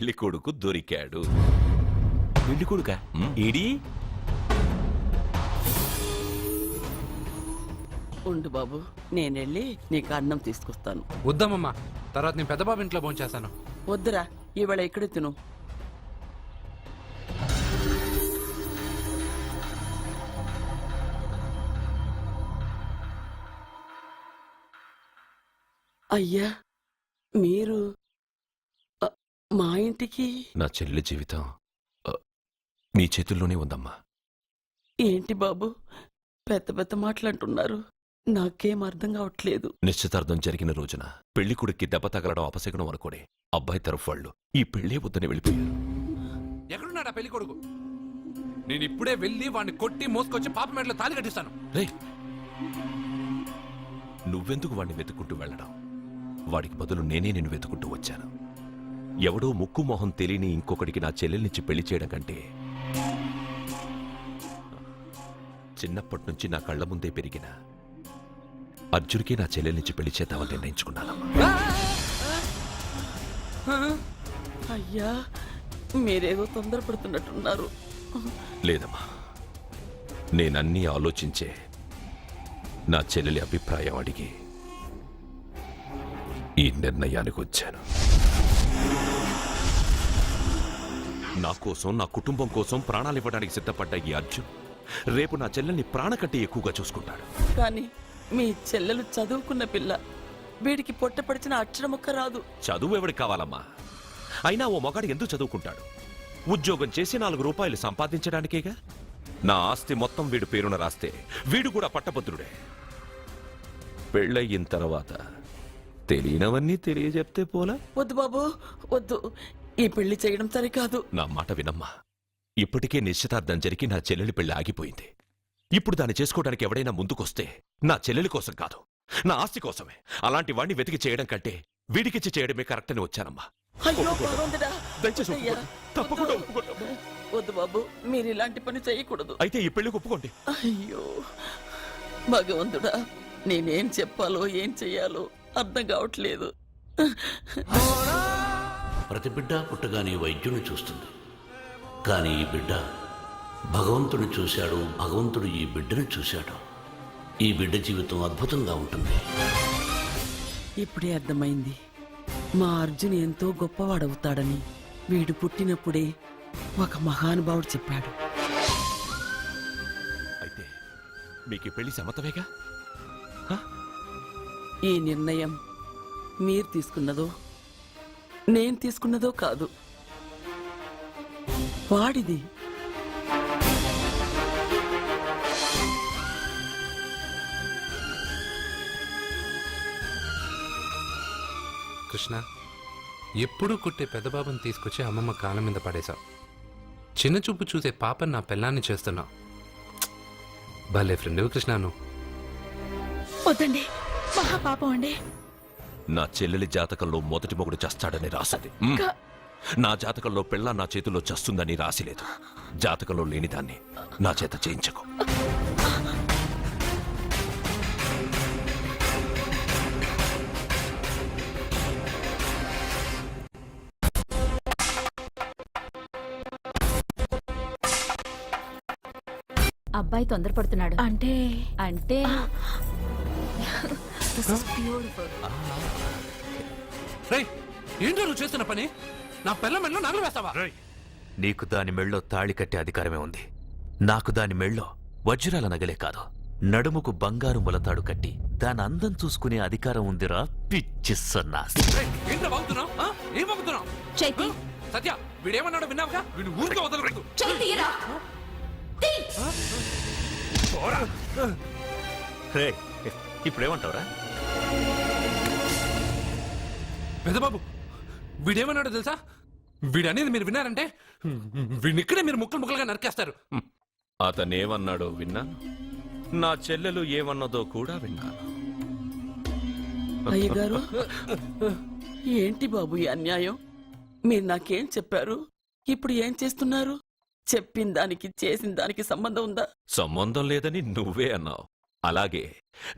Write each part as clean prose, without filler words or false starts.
పెళ్లి కొడుకు దొరికాడు. పెళ్లి కొడుక ఏడి? ఉండు బాబు, నేనెళ్ళి నీకు అన్నం తీసుకొస్తాను. వద్దామమ్మా, తర్వాత నేను పెద్ద బాబు ఇంట్లో భోంచేస్తాను. వద్దురా, ఇవాళ ఇక్కడే తిను. అయ్యా, మీరు మా ఇంటికి? నా చెల్లి జీవితం మీ చేతుల్లోనే ఉందమ్మా. ఏంటి బాబు పెద్ద పెద్ద మాటలంటున్నారు? నాకేం అర్థం కావట్లేదు. నిశ్చితార్థం జరిగిన రోజున పెళ్లి కొడుక్కి దెబ్బ తగలడం అపశకునం అనుకోని అబ్బాయి తరఫు వాళ్ళు ఈ పెళ్లే వద్దని వెళ్ళిపోయారు. ఎక్కడున్నాడా పెళ్లి కొడుకు? నేను ఇప్పుడే వెళ్ళి వాడిని కొట్టి మోసుకొచ్చి పాప మెడలో తాళి కట్టిస్తాను. రే, నువ్వెందుకు వాడిని వెతుక్కుంటూ వెళ్ళడం? వాడికి బదులు నేనే నిన్ను వెతుకుంటూ వచ్చాను. ఎవడో ముక్కు మొహం తెలియని ఇంకొకడికి నా చెల్లెల్నిచ్చి పెళ్లి చేయడం కంటే చిన్నప్పటి నుంచి నా కళ్ల ముందే పెరిగిన అర్జున్కి నా చెల్లెల్నిచ్చి పెళ్లి చేద్దామని నిర్ణయించుకున్నానమ్మా. అయ్యా, మీరేదో తొందరపడుతున్నట్టున్నారు. లేదమ్మా, నేనన్నీ ఆలోచించే నా చెల్లెలి అభిప్రాయం అడిగి ఈ నిర్ణయానికి వచ్చాను. నా కోసం, నా కుటుంబం కోసం ప్రాణాలివ్వడానికి సిద్ధపడ్డ ఈ అర్జున్ రేపు నా చెల్లెల్ని ప్రాణ కంటే ఎక్కువగా చూసుకుంటాడు. కానీ మీ చెల్లెలు చదువుకున్న పిల్ల, వీడికి పొట్టపడిచిన అక్షరముక్క రాదు. చదువు ఎవడికి కావాలమ్మా? అయినా ఓ మగాడు ఎందుకు చదువుకుంటాడు? ఉద్యోగం చేసి 4 రూపాయలు సంపాదించడానికేగా. నా ఆస్తి మొత్తం వీడు పేరున రాస్తే వీడు కూడా పట్టభద్రుడే. పెళ్ళయిన తర్వాత తెలియనవన్నీ తెలియజెప్తే పోలా? వద్దు బాబు, వద్దు. ఈ పెళ్లి చేయడం సరికాదు. నా మాట వినమ్మా. ఇప్పటికే నిశ్చితార్థం జరిగి నా చెల్లెలి పెళ్లి ఆగిపోయింది. ఇప్పుడు దాన్ని చేసుకోవడానికి ఎవడైనా ముందుకొస్తే నా చెల్లెలి కోసం కాదు, నా ఆస్తి కోసమే. అలాంటి వాణ్ణి వెతికి చేయడం కంటే వీడికిచ్చి చేయడమే కరెక్ట్ అని వచ్చానమ్మా. అయ్యో భగవంతుడా, దయచేసి అయ్యా, తప్పకుండా వద్దు. ఒప్పుకోండి. వద్దు బాబు, మీరు ఇలాంటి పని చేయకూడదు. అయితే ఈ పెళ్లికి ఒప్పుకోండి. అయ్యో భగవంతుడా, నేనేం చెప్పాలో ఏం చెయ్యాలో అర్థం కావట్లేదు. ప్రతి బిడ్డ పుట్టగానే వైద్యుని చూస్తుంది, కానీ ఈ బిడ్డ భగవంతుని చూశాడు. భగవంతుడు ఈ బిడ్డను చూశాడు. ఈ బిడ్డ జీవితం అద్భుతంగా ఉంటుంది. ఇప్పుడే అర్థమైంది, మా అర్జున్ ఎంతో గొప్పవాడవుతాడని. వీడు పుట్టినప్పుడే ఒక మహానుభావుడు చెప్పాడు. అయితే మీకు ఈ పెళ్లి సమ్మతమేగా? ఈ నిర్ణయం మీరు తీసుకున్నదో నేను తీసుకున్నదో కాదు, వాడిది. కృష్ణ, ఎప్పుడూ కుట్టే పెద్దబాబుని తీసుకొచ్చి అమ్మమ్మ కాళ్ళ మీద పడేశావు. చిన్న చూపు చూసే పాపని నా పెళ్ళాన్ని చేస్తున్నావు. భలే ఫ్రెండ్ కృష్ణ నువ్వు. వద్దండి, మహాపాపం అండి. నా చెల్లెలి జాతకంలో మొదటి మొగుడు చస్తాడని రాసింది. నా జాతకంలో పెళ్ళ నా చేతిలో చస్తుందని రాసిలేదు. జాతకంలో లేనిదాన్ని నా చేత చేయించకు. అబ్బాయి తొందరపడుతున్నాడు. అంటే అంటే ఏంటో నువ్వు చేస్తున్న పని? నా పిల్ల మెళ్ళో నగలు వేస్తావా? నీకు దాని మెళ్ళో తాళి కట్టే అధికారమే ఉంది. నాకు దాని మెళ్ళో వజ్రాల నగలే కాదు, నడుముకు బంగారు మొలతాడు కట్టి దాని అందం చూసుకునే అధికారం ఉందిరా పిచ్చి సన్నాసి. ఏంటో బాగుతున్నావు? ఏం బాగుతున్నావు? చైతి, సత్య, వీడేమన్నాడో విన్నావుగా? వీడు ఊరికే వదలకూడదు. ఇప్పుడేమంటావురా? పెద్దబాబు, వీడేమన్నాడో తెలుసా? వీడనేది మీరు విన్నారంటే వీడినిక్కడే మీరు ముక్కలు ముక్కలుగా నరికేస్తారు. అతనేమన్నాడో విన్నా, నా చెల్లెలు ఏమన్నదో కూడా విన్నాను. అయ్యగారు, ఏంటి బాబు ఈ అన్యాయం? మీరు నాకేం చెప్పారు? ఇప్పుడు ఏం చేస్తున్నారు? చెప్పిన దానికి చేసిన దానికి సంబంధం ఉందా? సంబంధం లేదని నువ్వే అన్నావు. అలాగే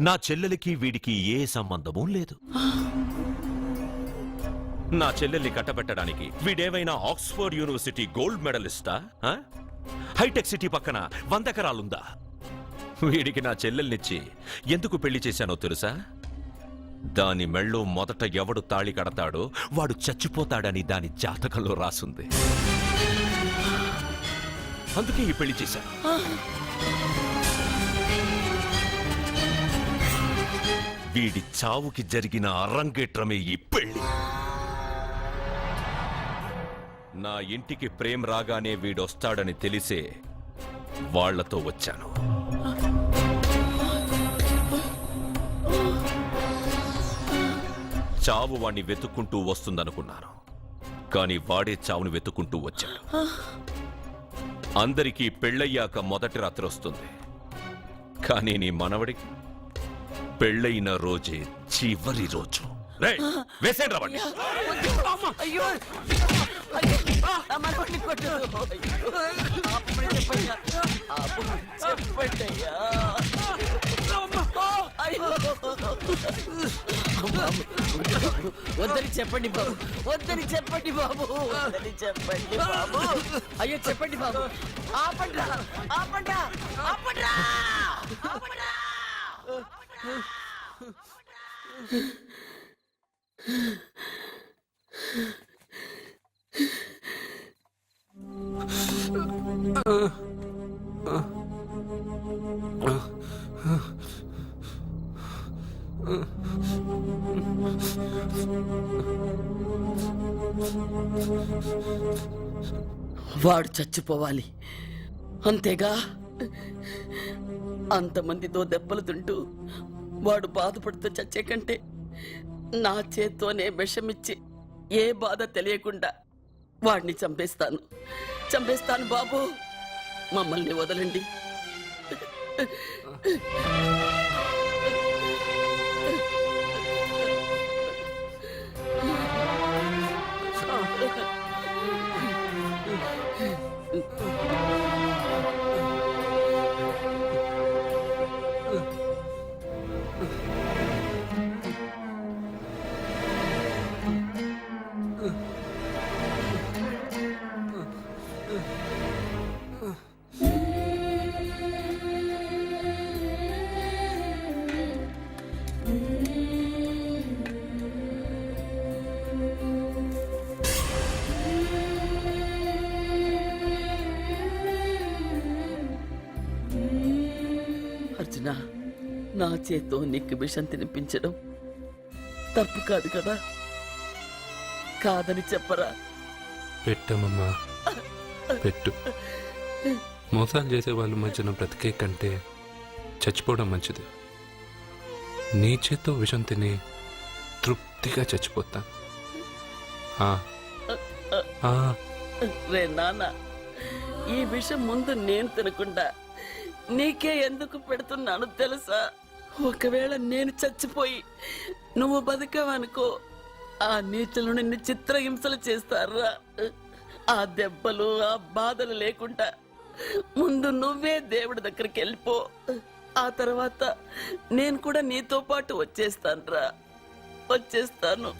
నా చెల్లెలికి వీడికి ఏ సంబంధమూ లేదు. నా చెల్లెల్ని కట్టబెట్టడానికి వీడేమైనా ఆక్స్ఫర్డ్ యూనివర్సిటీ గోల్డ్ మెడలిస్టా? హైటెక్ సిటీ పక్కన 100 ఎకరాలుందా? వీడికి నా చెల్లెల్నిచ్చి ఎందుకు పెళ్లి చేశానో తెలుసా? దాని మెళ్ళో మొదట ఎవడు తాళి కడతాడో వాడు చచ్చిపోతాడని దాని జాతకంలో రాసుంది. అందుకే ఈ పెళ్లి చేశాను. వీడి చావుకి జరిగిన అరంగేట్రమే ఈ పెళ్లి. నా ఇంటికి ప్రేమ్ రాగానే వీడొస్తాడని తెలిసే వాళ్లతో వచ్చాను. చావు వాణ్ణి వెతుక్కుంటూ వస్తుందనుకున్నాను, కానీ వాడే చావుని వెతుక్కుంటూ వచ్చాడు. అందరికీ పెళ్ళయ్యాక మొదటి రాత్రి వస్తుంది, కానీ నీ మనవడికి పెళ్ళైన రోజే చివరి రోజు. రేయ్, వేసేయండి రా వాణ్ణి. అయ్యో నా మనవడిని కొట్టదు. అయ్యో, అప్పుడే చెప్పయ్యా. చెప్పండయ్యా. అయ్యో. వద్దని చెప్పండి బాబు, వద్దని చెప్పండి బాబు, వద్దని చెప్పండి బాబు. అయ్యో చెప్పండి బాబు. ఆపండ్రా, ఆపండ్రా, ఆపండ్రా, ఆపండ్రా. వాడు చచ్చిపోవాలి అంతేగా. అంతమందితో దెబ్బలు తింటూ వాడు బాధపడుతూ చచ్చే కంటే నా చేత్తోనే విషమిచ్చి ఏ బాధ తెలియకుండా వాడిని చంపేస్తాను, చంపేస్తాను బాబు. మమ్మల్ని వదలండి. అర్జున, నా చేత్తో నీకు విషం తినిపించడం తప్పు కాదు కదా? కాదని చెప్పరా? పెట్టమమ్మా, పెట్టు. మోసాలు చేసే వాళ్ళ మధ్యన బ్రతికే కంటే చచ్చిపోవడం మంచిది. నీ చేత్తో విషం తిని తృప్తిగా చచ్చిపోతా. రే నాన్న, ఈ విషయం ముందు నేను తినకుండా నీకే ఎందుకు పెడుతున్నాను తెలుసా? ఒకవేళ నేను చచ్చిపోయి నువ్వు బతికావనుకో, ఆ నీచులు నిన్ను చిత్రహింసలు చేస్తారా? ఆ దెబ్బలు, ఆ బాధలు లేకుండా ముందు నువ్వే దేవుడి దగ్గరికి వెళ్ళిపో. ఆ తర్వాత నేను కూడా నీతో పాటు వచ్చేస్తాను రా, వచ్చేస్తాను.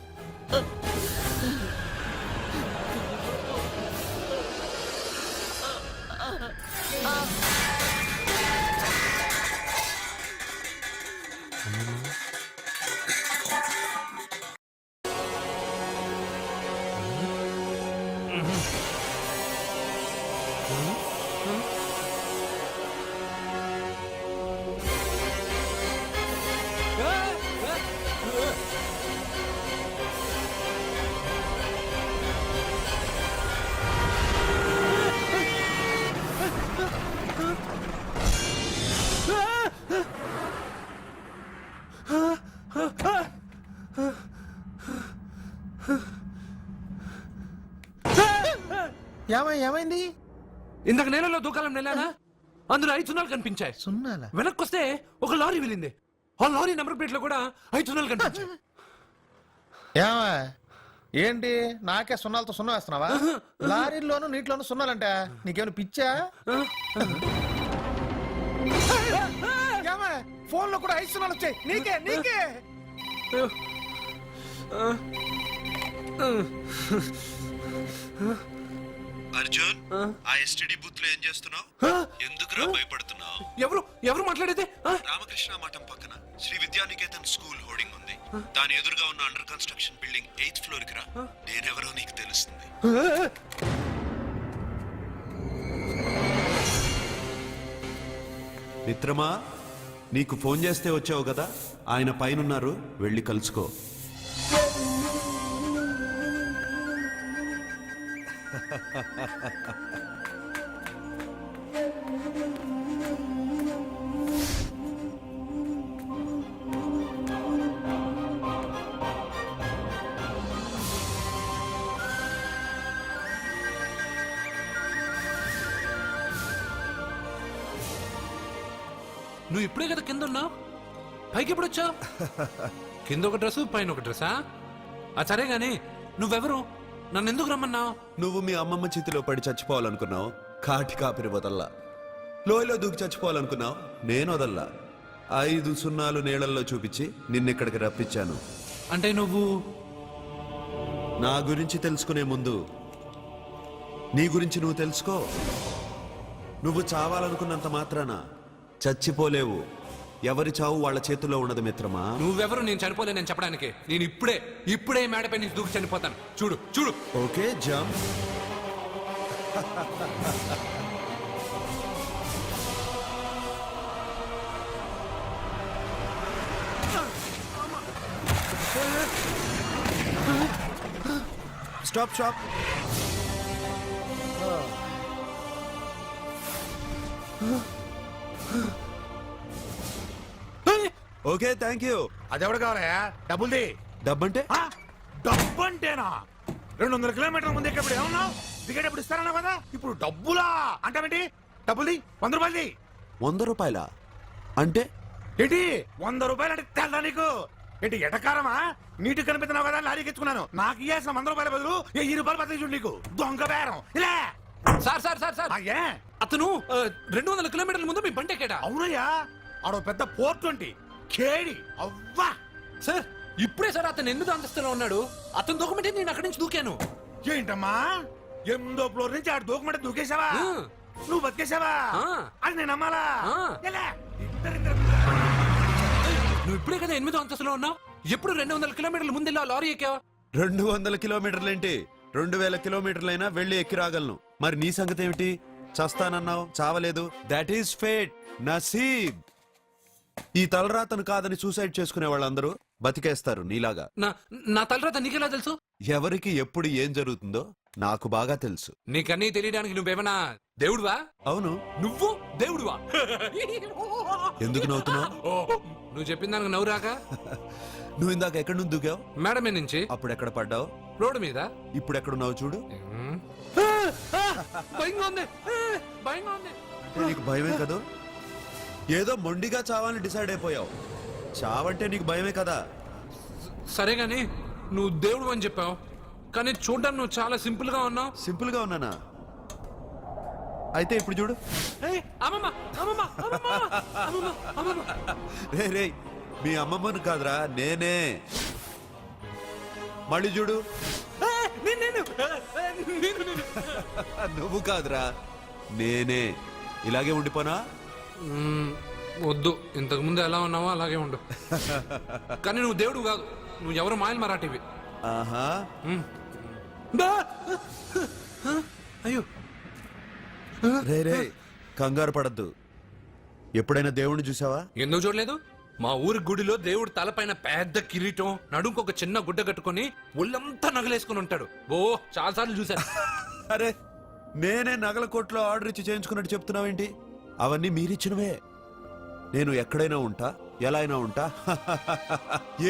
ఏమైంది? ఇందాక నేలలో దూకాలం నెలానా, అందులో 5 సున్నాలు కనిపించాయి. సున్నాలా? వెనక్కొస్తే ఒక లారీ వెళ్ళింది. ఆ లారీ నెంబర్ ప్లేట్ లో కూడా 5 సున్నాలు కనిపించాయి. ఏమా ఏంటి నాకే సున్నాలతో సున్నా వేస్తున్నావా? లారీల్లోనూ నీటిలోనూ సున్నాలంట. నీకేమైనా పిచ్చా? ఫోన్ లో కూడా 5 సున్నాలు వచ్చాయి. నీకే నీకే అర్జున్ ఆ ఎస్టీడీ బూత్ లో ఏం చేస్తున్నావు? ఎందుకురా భయపడుతున్నావు? ఎవరు మాట్లాడేది? రామకృష్ణ మఠం పక్కన శ్రీ విద్యానికేతన్ స్కూల్ హోర్డింగ్ ఉంది. దాని ఎదురుగా ఉన్న under construction building 8th floor కి రా. నేనెవరో నీకు తెలుస్తుంది. మిత్రమా, నీకు ఫోన్ చేస్తే వచ్చావు కదా, ఆయన పైనున్నారు, వెళ్ళి కలుసుకో. నువ్వు ఇప్పుడే కదా కింద ఉన్నావు, పైకి ఎప్పుడు వచ్చావు? కింద ఒక డ్రెస్, పైన ఒక డ్రెస్సా? సరే గాని నువ్వెవరు? నన్ను ఎందుకు రమ్మన్నావు? నువ్వు మీ అమ్మమ్మ చేతిలో పడి చచ్చిపోవాలనుకున్నావు, కాటి కాపిరి వదల్లా. లోయలో దూకి చచ్చిపోవాలనుకున్నావు, నేను వదల్లా. 5 సున్నాలు నీళ్ళల్లో చూపించి నిన్నెక్కడికి రప్పించాను. అంటే నువ్వు నా గురించి తెలుసుకునే ముందు నీ గురించి నువ్వు తెలుసుకో. నువ్వు చావాలనుకున్నంత మాత్రాన చచ్చిపోలేవు. ఎవరి చావు వాళ్ళ చేతుల్లో ఉండదు మిత్రమా. నువ్వెవరు నేను చనిపోలేనని చెప్పడానికి? నేను ఇప్పుడే మేడపై నుంచి దూకి చనిపోతాను. చూడు చూడు. Okay jump. Stop stop. Okay thank you. అదెవడు కావాలయా? డబ్బుల్ది. డబ్బంటే డబ్బు అంటేనా? 200 కిలోమీటర్ల ముందు ఎక్కడ ఏమన్నావు? దిగేటప్పుడు ఇస్తారన్నావు కదా, ఇప్పుడు డబ్బులా అంటావేంటి? డబ్బుల్ది. 100 రూపాయలది. 100 రూపాయలా? అంటే ఏంటి 100 రూపాయలు అంటే తెల్దా నీకు? ఏంటి ఎటకారమా? నీటి కనిపిస్తున్నావు కదా, లారీకి ఎత్తుకున్నాను. నాకు ఇయ్యాల్సిన 100 రూపాయల బదులు 1000 రూపాయలు బతికి చూడు నీకు. దొంగ బేరం. ఇలా సార్ అయ్యే అతను 200 కిలోమీటర్ల ముందు మీ బండి ఎక్కాడా? అవునయ్యా, ఆడో పెద్ద పోర్ట్ వంటి కేడి. అవ్వా సార్ ఇప్పుడే సార్ అతను ఎందుకు అంతస్తులో ఉన్నాడు? అతను దూకమంటే నేను అక్కడి నుంచి దూకాను. ఏంటమ్మా, 8వ ఫ్లోర్ నుంచి ఆడు దూకమంటే దూకేశావా? నువ్వు బతికేశావా? అది నేను నమ్మాలా? ఎలా? నువ్వు ఇప్పుడే కదా 8వ అంతస్తులో ఉన్నావు. ఎప్పుడు 200 కిలోమీటర్ల ముందు ఇలా లారీ ఎక్కావా? 200 కిలోమీటర్లేంటి, 2000 కిలోమీటర్లైనా వెళ్ళి ఎక్కి రాగలను. మరి నీ సంగతి ఏమిటి? చస్తానన్నావు, చావలేదు. That is fate, నసీబ్. ఈ తలరాతను కాదని సూసైడ్ చేసుకునే వాళ్ళందరూ బతికేస్తారు నీలాగా. నా తలరాత నీకెలా తెలుసు? ఎవరికి ఎప్పుడు ఏం జరుగుతుందో నాకు బాగా తెలుసు. నీకన్నీ తెలియడానికి నువ్వేమన్నా దేవుడువా? అవును. నువ్వు దేవుడువా? ఎందుకు నవ్వుతున్నావు? నువ్వు చెప్పిన దానికి నవ్వు రాక? నువ్వు ఇందాక ఎక్కడి నుంచి దూకావు? మేడం మీద నుంచి. అప్పుడు ఎక్కడ పడ్డావు? రోడ్డు మీద. ఇప్పుడు ఎక్కడున్నావు చూడు. భయంగా ఉంది, భయంగా ఉంది. నీకు భయమే కదా? ఏదో మొండిగా చావాలని డిసైడ్ అయిపోయావు. చావంటే నీకు భయమే కదా? సరే గాని నువ్వు దేవుడు అని చెప్పావు, కానీ చూడ్డానికి నువ్వు చాలా సింపుల్ గా ఉన్నావు. సింపుల్ గా ఉన్నానా? అయితే ఇప్పుడు చూడు. రే రే, మీ అమ్మమ్మను కాదురా, నేనే. మళ్ళీ చూడు. నువ్వు కాదురా, నేనే. ఇలాగే ఉండిపోనా? వద్దు, ఇంతకు ముందు ఎలా ఉన్నావో అలాగే ఉండు. కానీ నువ్వు దేవుడు కాదు, నువ్వు ఎవరు మాయలు మరాఠీవి. ఆహా. అయ్యో రే రే, కంగారు పడద్దు. ఎప్పుడైనా దేవుణ్ణి చూసావా? ఎందుకు చూడలేదు? మా ఊరి గుడిలో దేవుడు తలపైన పెద్ద కిరీటం, నడుంకు ఒక చిన్న గుడ్డ కట్టుకొని ఒళ్ళంతా నగలేసుకుని ఉంటాడు. ఓ చాలాసార్లు చూశాను. అరే, నేనే నగల కొట్లో ఆర్డర్ ఇచ్చి చేయించుకున్నట్టు చెప్తున్నావేంటి? అవన్నీ మీరిచ్చినవే. నేను ఎక్కడైనా ఉంటా, ఎలా అయినా ఉంటా,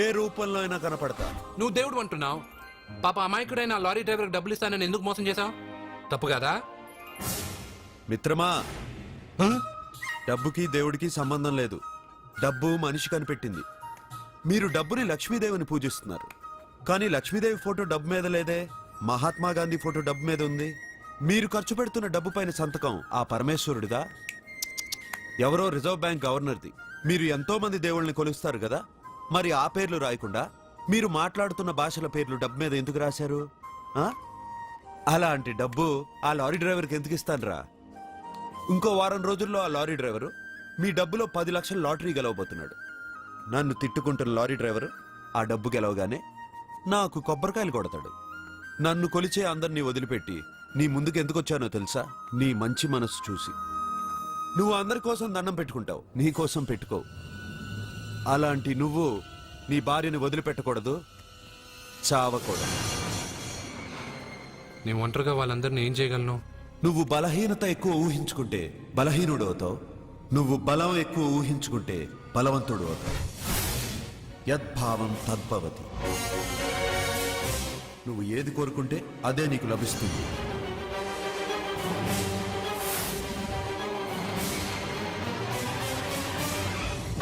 ఏ రూపంలో అయినా కనపడతా. నువ్వు దేవుడు అంటున్నావు, పాప అమాయకుడైన లారీ డ్రైవర్కి డబ్బులు ఇస్తానని ఎందుకు మోసం చేశావు? తప్పు కదా మిత్రమా? డబ్బుకి దేవుడికి సంబంధం లేదు. డబ్బు మనిషి కనిపెట్టింది. మీరు డబ్బుని లక్ష్మీదేవిని పూజిస్తున్నారు, కానీ లక్ష్మీదేవి ఫోటో డబ్బు మీద లేదే. మహాత్మా గాంధీ ఫోటో డబ్బు మీద ఉంది. మీరు ఖర్చు పెడుతున్న డబ్బు పైన సంతకం ఆ పరమేశ్వరుడిదా, ఎవరో రిజర్వ్ బ్యాంక్ గవర్నర్ది? మీరు ఎంతో మంది దేవుళ్ళని కొలుస్తారు కదా, మరి ఆ పేర్లు రాయకుండా మీరు మాట్లాడుతున్న భాషల పేర్లు డబ్బు మీద ఎందుకు రాశారు ఆ? అలాంటి డబ్బు ఆ లారీ డ్రైవర్కి ఎందుకు ఇస్తానురా? ఇంకో వారం రోజుల్లో ఆ లారీ డ్రైవరు మీ డబ్బులో 10 లక్షల లాటరీ గెలవబోతున్నాడు. నన్ను తిట్టుకుంటున్న లారీ డ్రైవరు ఆ డబ్బు గెలవగానే నాకు కొబ్బరికాయలు కొడతాడు. నన్ను కొలిచే అందరినీ వదిలిపెట్టి నీ ముందుకు ఎందుకు వచ్చానో తెలుసా? నీ మంచి మనసు చూసి. నువ్వు అందరి కోసం దండం పెట్టుకుంటావు, నీ కోసం పెట్టుకోవు. అలాంటి నువ్వు నీ భార్యని వదిలిపెట్టకూడదు, చావకూడదు. నేను ఒంటరిగా వాళ్ళందరినీ ఏం చేయగలను? నువ్వు బలహీనత ఎక్కువ ఊహించుకుంటే బలహీనుడు అవుతావు. నువ్వు బలం ఎక్కువ ఊహించుకుంటే బలవంతుడు అవుతావు. యద్భావం తద్భవతి. నువ్వు ఏది కోరుకుంటే అదే నీకు లభిస్తుంది.